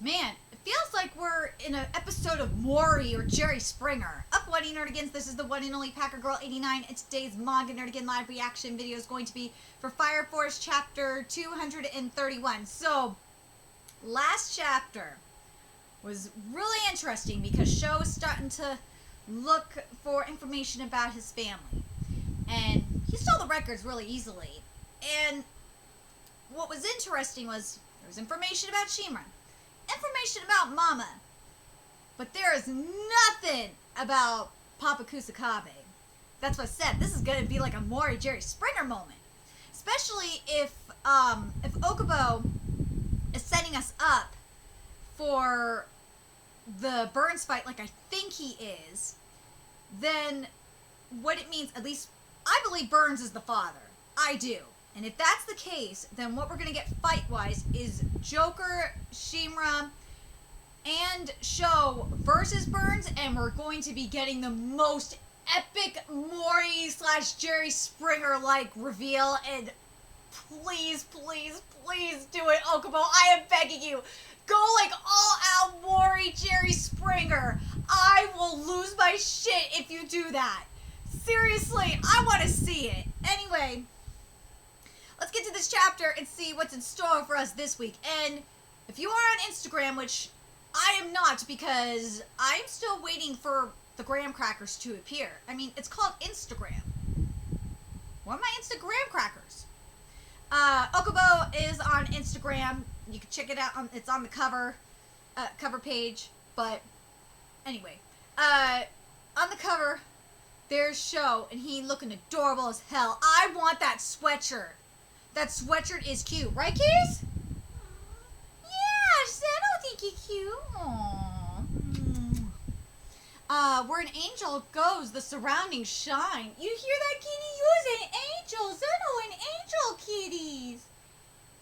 Man, it feels like we're in an episode of Maury or Jerry Springer. Up, One Nerdigans, this is the one and only Packer Girl 89, and today's Manga Nerdigan live reaction video is going to be for Fire Force chapter 231. So, last chapter was really interesting because Sho is starting to look for information about his family. And he stole the records really easily. And what was interesting was there was information about Shimura, information about Mama, but there is nothing about Papa Kusakabe. That's what I said. This is going to be like a Maury Jerry Springer moment, especially if Okubo is setting us up for the Burns fight, like I think he is. Then what it means, at least I believe Burns is the father. I do. And if that's the case, then what we're going to get fight-wise is Joker, Shimura, and Sho versus Burns, and we're going to be getting the most epic Maury / Jerry Springer-like reveal, and please, please, please do it, Okubo. I am begging you. Go like all-out Maury Jerry Springer. I will lose my shit if you do that. Seriously, I want to see it. Anyway, let's get to this chapter and see what's in store for us this week. And if you are on Instagram, which I am not because I'm still waiting for the graham crackers to appear. I mean, it's called Instagram. What are my Instagram crackers? Okubo is on Instagram. You can check it out. It's on the cover page. But anyway, on the cover, there's Sho, and he looking adorable as hell. I want that sweatshirt. That sweatshirt is cute. Right, Keys? Yeah, I don't think you're cute. Aww. Where an angel goes, the surroundings shine. You hear that, kitty? You're an angel. Zeno, an angel, kitties.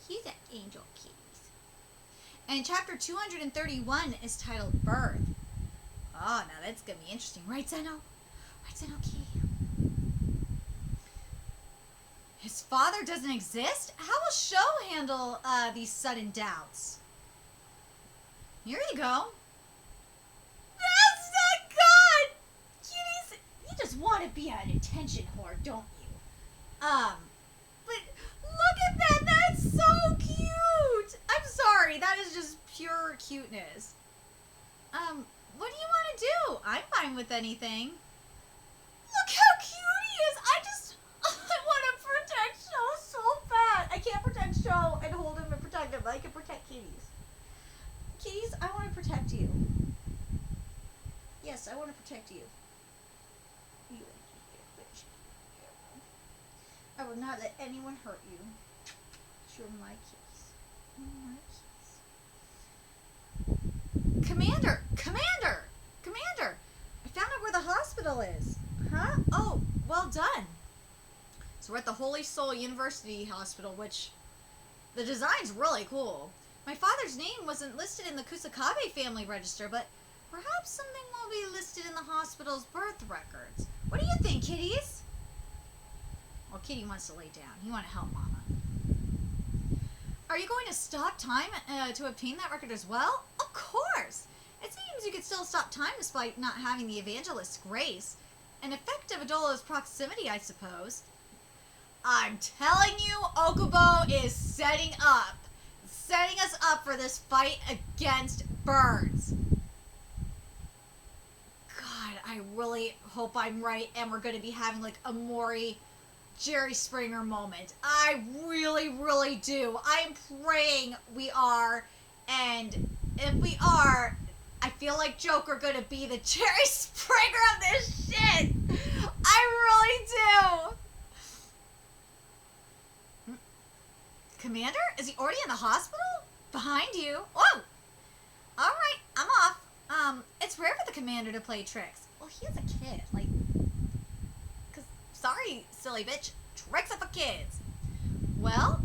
He's an angel, kitties. And chapter 231 is titled Birth. Oh, now that's going to be interesting. Right, Zeno? Right, Zeno, kitty? His father doesn't exist? How will Sho handle these sudden doubts? Here you go. That's not good! Kitties, you just want to be an attention whore, don't you? But look at that! That's so cute! I'm sorry, that is just pure cuteness. What do you want to do? I'm fine with anything. Look how cute he is! I want to protect Sho so bad. I can't protect Sho and hold him and protect him, but I can protect kitties. Kitties, I want to protect you. Yes, I want to protect you. I will not let anyone hurt you. You're my kitties. You're my kitties. Commander! I found out where the hospital is. Huh? Oh, well done. So we're at the Holy Soul University Hospital, which the design's really cool. My father's name wasn't listed in the Kusakabe family register, but perhaps something will be listed in the hospital's birth records. What do you think, kitties? Well, Kitty wants to lay down. He wants to help Mama. Are you going to stop time to obtain that record as well? Of course! It seems you could still stop time despite not having the evangelist's grace. An effect of Adolo's proximity, I suppose. I'm telling you, Okubo is setting us up for this fight against Burns. God, I really hope I'm right and we're going to be having like a Maury Jerry Springer moment. I really, really do. I'm praying we are, and if we are, I feel like Joker going to be the Jerry Springer of this shit. I really do. Commander? Is he already in the hospital? Behind you. Whoa! Alright, I'm off. It's rare for the commander to play tricks. Well, he's a kid. Like, sorry, silly bitch. Tricks are for kids. Well,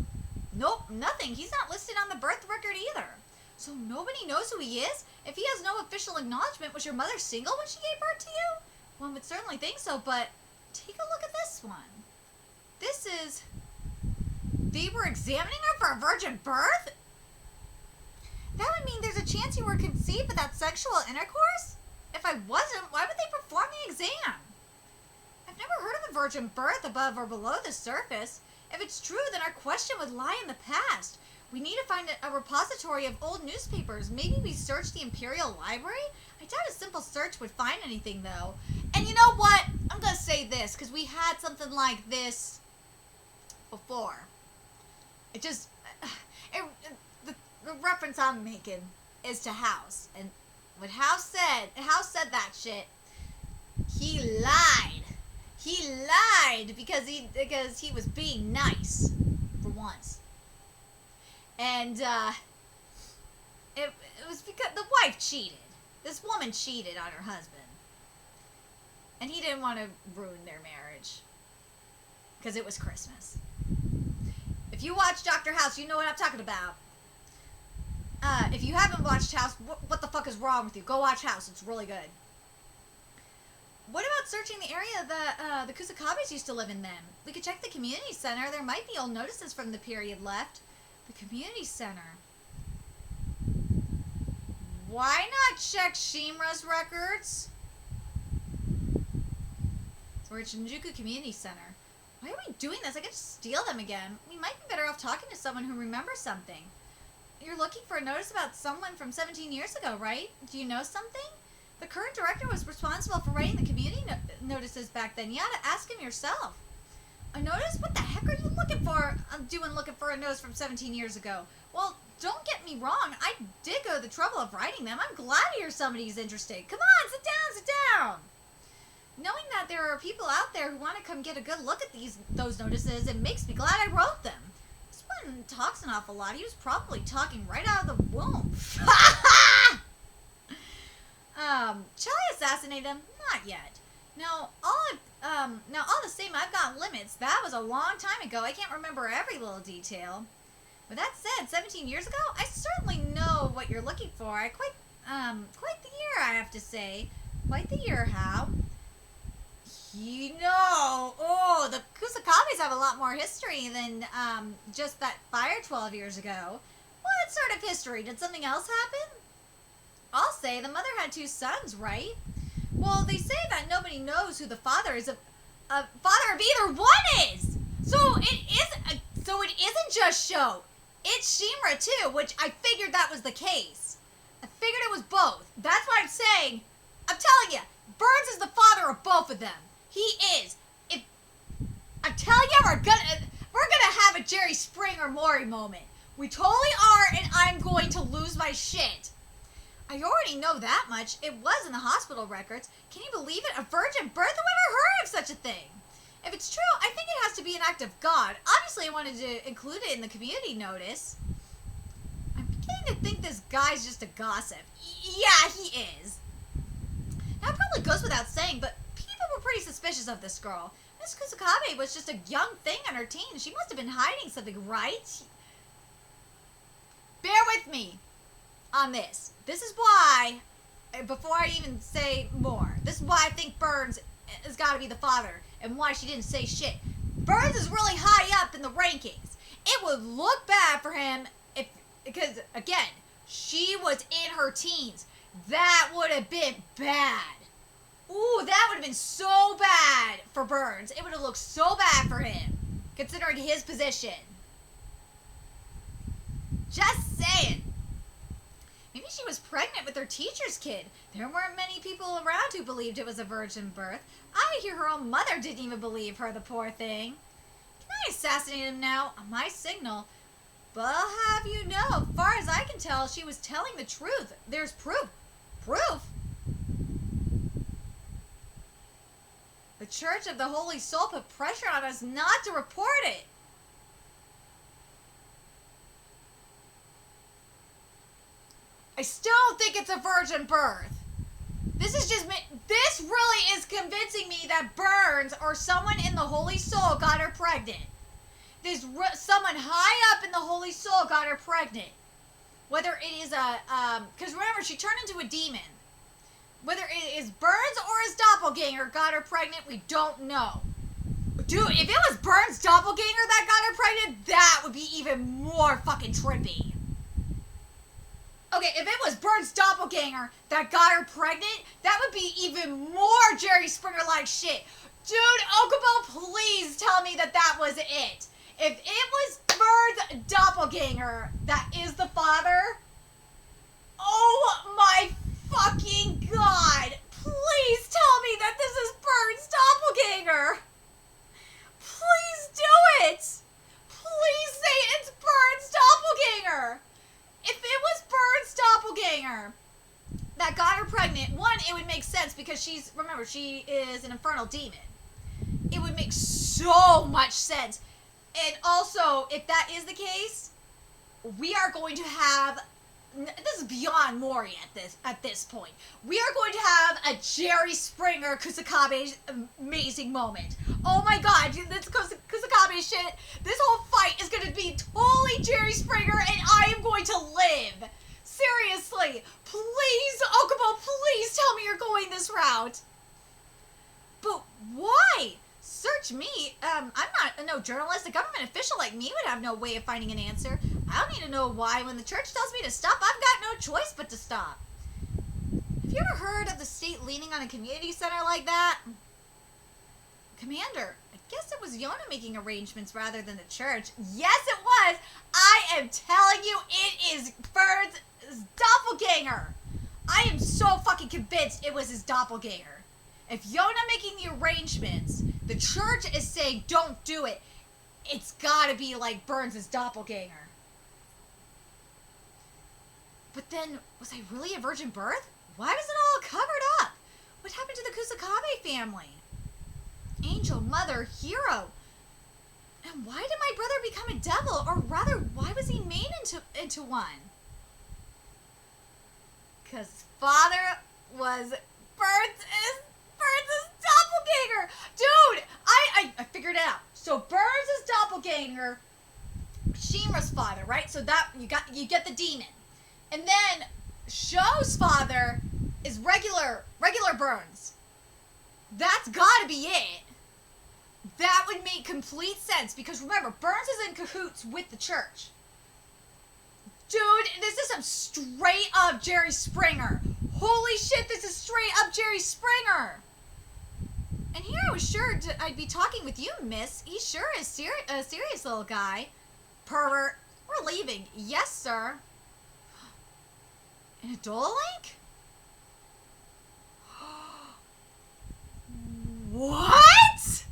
nope, nothing. He's not listed on the birth record either. So nobody knows who he is? If he has no official acknowledgement, was your mother single when she gave birth to you? One would certainly think so, but take a look at this one. This is... They were examining her for a virgin birth? That would mean there's a chance you were conceived without sexual intercourse? If I wasn't, why would they perform the exam? I've never heard of a virgin birth above or below the surface. If it's true, then our question would lie in the past. We need to find a repository of old newspapers. Maybe we search the Imperial Library? I doubt a simple search would find anything, though. And you know what? I'm going to say this, because we had something like this before. The reference I'm making is to House. And what House said that shit, he lied. He lied because he was being nice for once. And it was because the wife cheated. This woman cheated on her husband. And he didn't want to ruin their marriage. Because it was Christmas. If you watch Dr. House, you know what I'm talking about. If you haven't watched House, what the fuck is wrong with you? Go watch House. It's really good. What about searching the area that the Kusakabes used to live in then? We could check the community center. There might be old notices from the period left. The community center. Why not check Shimura's records? So we're at Shinjuku Community Center. Why are we doing this? I could just steal them again. We might be better off talking to someone who remembers something. You're looking for a notice about someone from 17 years ago, right? Do you know something? The current director was responsible for writing the community notices back then. You ought to ask him yourself. A notice? What the heck are you looking for? Looking for a notice from 17 years ago. Well, don't get me wrong. I did go to the trouble of writing them. I'm glad to hear somebody's interested. Come on, sit down. Knowing that there are people out there who want to come get a good look at those notices, it makes me glad I wrote them. This one talks an awful lot. He was probably talking right out of the womb. Shall I assassinate him? Not yet. Now, all the same, I've got limits. That was a long time ago. I can't remember every little detail. With that said, 17 years ago, I certainly know what you're looking for. Quite the year, I have to say. Quite the year, how? The Kusakabes have a lot more history than just that fire 12 years ago. What sort of history? Did something else happen? I'll say the mother had 2 sons, right? Well, they say that nobody knows who the father is. Father of either one is. So it isn't just Sho. It's Shimura too, which I figured that was the case. I figured it was both. That's what I'm saying. I'm telling you, Burns is the father of both of them. He is. If I'm telling you, we're gonna have a Jerry Springer Mori moment. We totally are, and I'm going to lose my shit. I already know that much. It was in the hospital records. Can you believe it? A virgin birth? Who ever heard of such a thing? If it's true, I think it has to be an act of God. Obviously, I wanted to include it in the community notice. I'm beginning to think this guy's just a gossip. Yeah, he is. That probably goes without saying, but people were pretty suspicious of this girl. Miss Kusakabe was just a young thing in her teens. She must have been hiding something, right? Bear with me on this. This is why, before I even say more, this is why I think Burns has got to be the father, and why she didn't say shit. Burns is really high up in the rankings. It would look bad for him because, again, she was in her teens. That would have been bad. Ooh, that would have been so bad for Burns. It would have looked so bad for him, considering his position. Just saying. Maybe she was pregnant with her teacher's kid. There weren't many people around who believed it was a virgin birth. I hear her own mother didn't even believe her, the poor thing. Can I assassinate him now? On my signal. But I'll have you know, as far as I can tell, she was telling the truth. There's proof. Proof? The Church of the Holy Soul put pressure on us not to report it. I still don't think it's a virgin birth. This really is convincing me that Burns or someone in the Holy Soul got her pregnant. Someone high up in the Holy Soul got her pregnant. Whether it is because remember, she turned into a demon. Whether it is Burns or his doppelganger got her pregnant, we don't know. Dude, if it was Burns' doppelganger that got her pregnant, that would be even more fucking trippy. Okay, if it was Burns' doppelganger that got her pregnant, that would be even more Jerry Springer-like shit. Dude, Okubo, please tell me that that was it. If it was Burns' doppelganger that is the father, oh my fucking god. Please tell me that this is Burns' doppelganger. Please do it. Please say it's Burns' doppelganger. If it was Burns' doppelganger that got her pregnant, one, it would make sense because she is an infernal demon. It would make so much sense. And also, if that is the case, we are going to have, this is beyond Mori at this point. We are going to have a Jerry Springer Kusakabe amazing moment. Oh my god, this Kusakabe shit, this whole fight is going to be totally Jerry Springer and I am going to live. Seriously, please, Okubo, please tell me you're going this route. But why? Search me. I'm not no journalist. A government official like me would have no way of finding an answer. I don't need to know why. When the church tells me to stop, I've got no choice but to stop. Have you ever heard of the state leaning on a community center like that? Commander, I guess it was Yona making arrangements rather than the church. Yes, it was. I am telling you, it is Burns' doppelganger. I am so fucking convinced it was his doppelganger. If Yona making the arrangements, the church is saying don't do it, it's gotta be like Burns' doppelganger. But then, was I really a virgin birth? Why was it all covered up? What happened to the Kusakabe family? Angel, mother, hero. And why did my brother become a devil? Or rather, why was he made into one? Because father was Burns' doppelganger! Dude, I figured it out. So Burns' doppelganger, Shinra's father, right? So that you get the demon. And then Sho's father is regular Burns. That's gotta be it. That would make complete sense because remember, Burns is in cahoots with the church. Dude, this is some straight up Jerry Springer. Holy shit, this is straight up Jerry Springer. And here I was sure I'd be talking with you, miss. He sure is a serious little guy. Pervert. We're leaving. Yes, sir. An Adola Link? What?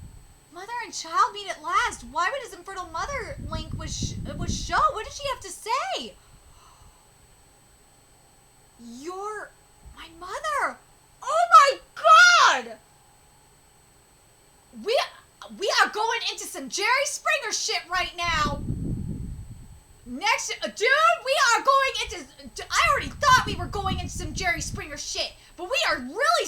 Mother and child meet at last. Why would his infertile mother link was Sho? What did she have to say? You're my mother. Oh my god! We are going into some Jerry Springer shit right now. Next, dude, we are going into, I already thought we were going into some Jerry Springer shit, but we are really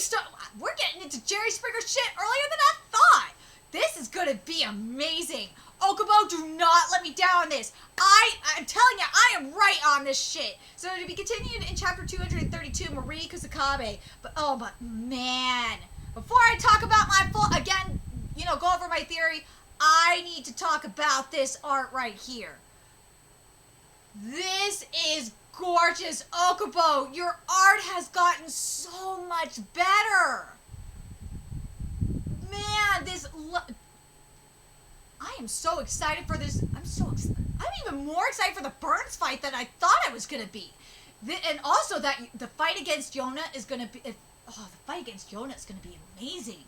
we're getting into Jerry Springer shit earlier than I thought. This is gonna be amazing. Okubo, do not let me down on this. I'm telling you, I am right on this shit. So to be continued in chapter 232, Marie Kusakabe. But man, before I talk about my go over my theory, I need to talk about this art right here. This is gorgeous, Okubo. Your art has gotten so much better. Man, I am so excited for this. I'm even more excited for the Burns fight than I thought I was going to be. And also that the fight against Yona is going to be... the fight against Yona is going to be amazing.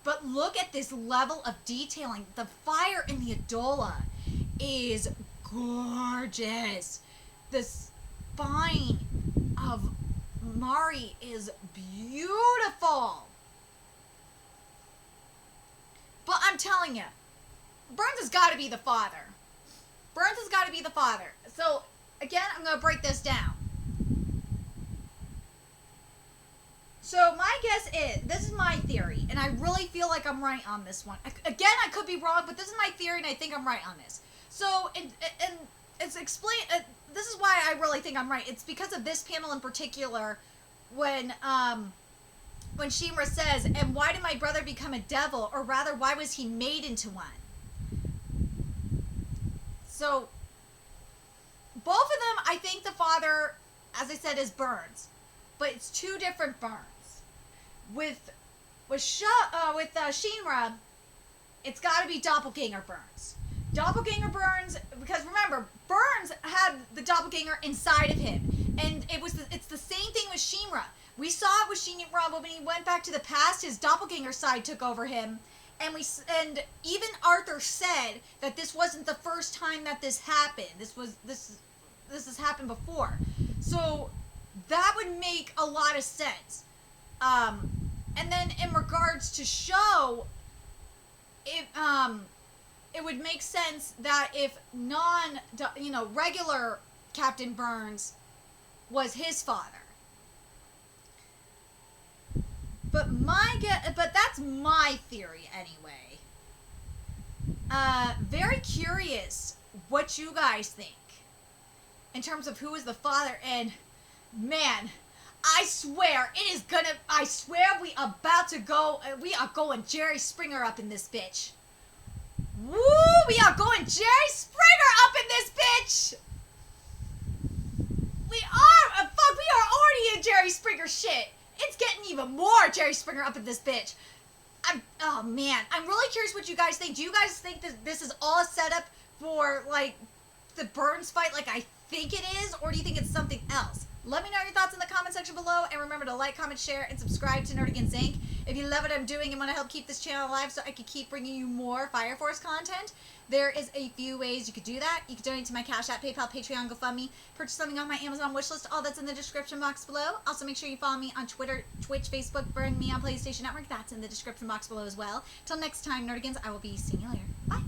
But look at this level of detailing. The fire in the Adola is gorgeous. The spine of Mari is beautiful. But I'm telling you, Burns has got to be the father. Burns has got to be the father. So, again, I'm going to break this down. So, my guess is, this is my theory, and I really feel like I'm right on this one. Again, I could be wrong, but this is my theory, and I think I'm right on this. So, and it's explain. This is why I really think I'm right. It's because of this panel in particular, when Shimura says, "And why did my brother become a devil? Or rather, why was he made into one?" So, both of them, I think the father as I said, is Burns, but it's two different Burns. With Shinra, it's got to be Doppelganger Burns. Doppelganger Burns, because remember, Burns had the Doppelganger inside of him, and it's the same thing with Shinra. We saw it with Shinra when he went back to the past. His Doppelganger side took over him, and even Arthur said that this wasn't the first time that this happened. This has happened before, so that would make a lot of sense. And then in regards to Sho, it would make sense that if regular Captain Burns was his father. But that's my theory anyway. Very curious what you guys think in terms of who is the father. And man, I swear we are going Jerry Springer up in this bitch. Woo! We are going Jerry Springer up in this bitch! We are already in Jerry Springer shit. It's getting even more Jerry Springer up in this bitch. Oh man, I'm really curious what you guys think. Do you guys think that this is all a setup for, like, the Burns fight like I think it is? Or do you think it's something else? Let me know your thoughts in the comment section below, and remember to like, comment, share, and subscribe to Nerd Against Inc. If you love what I'm doing and want to help keep this channel alive so I can keep bringing you more Fire Force content, there is a few ways you could do that. You can donate to my Cash App, PayPal, Patreon, GoFundMe, purchase something on my Amazon wishlist. All that's in the description box below. Also, make sure you follow me on Twitter, Twitch, Facebook, Burn Me on PlayStation Network. That's in the description box below as well. Till next time, Nerdigans, I will be seeing you later. Bye.